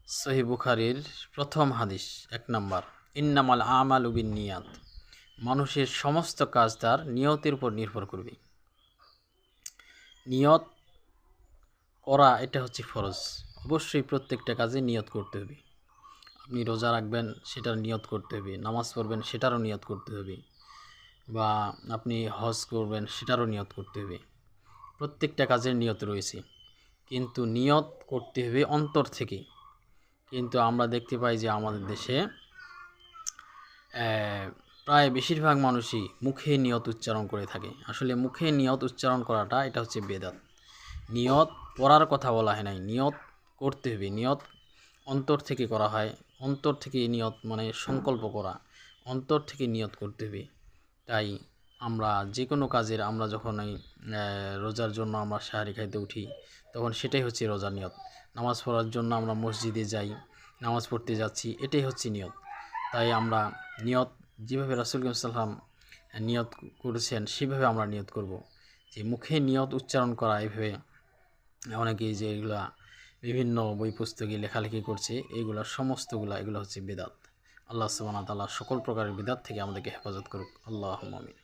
সহিহ বুখারীর প্রথম হাদিস ১ নাম্বার, ইন্নামাল আমালু বিন্নিয়াত, মানুষের সমস্ত কাজ তার নিয়তের উপর নির্ভর করবে। নিয়ত করা এটা হচ্ছে ফরজ। অবশ্যই প্রত্যেকটা কাজে নিয়ত করতে হবে। আপনি রোজা রাখবেন সেটার নিয়ত করতে হবে, নামাজ পড়বেন সেটারও নিয়ত করতে হবে, বা আপনি হজ করবেন সেটারও নিয়ত করতে হবে। প্রত্যেকটা কাজের নিয়ত রয়েছে, কিন্তু নিয়ত করতে হবে অন্তর থেকে। কিন্তু আমরা দেখতে পাই যে আমাদের দেশে প্রায় বেশিরভাগ মানুষই মুখে নিয়ত উচ্চারণ করে থাকে। আসলে মুখে নিয়ত উচ্চারণ করাটা এটা হচ্ছে বেদাত। নিয়ত পড়ার কথা বলা হয় নাই, নিয়ত করতে হবে। নিয়ত অন্তর থেকে করা হয়। অন্তর থেকে নিয়ত মানে সংকল্প করা, অন্তর থেকে নিয়ত করতে হবে। তাই আমরা যে কোনো কাজের আমরা যখন এই রোজার জন্য আমরা সাহারি খাইতে উঠি, তখন সেটাই হচ্ছে রোজার নিয়ত। নামাজ পড়ার জন্য আমরা মসজিদে যাই, নামাজ পড়তে যাচ্ছি, এটাই হচ্ছে নিয়ত। তাই আমরা নিয়ত যেভাবে রাসূল সাল্লাল্লাহু আলাইহি ওয়াসাল্লাম নিয়ত করেছেন সেভাবে আমরা নিয়ত করব। যে মুখে নিয়ত উচ্চারণ করা, এভাবে অনেকেই যে এগুলা বিভিন্ন বই পুস্তকে লেখালেখি করছে, এগুলো হচ্ছে বেদাত। আল্লাহ সুবহানাহু ওয়া তাআলা সকল প্রকারের বিদআত থেকে আমাদেরকে হেফাজত করুক। আল্লাহুম্মা আমিন।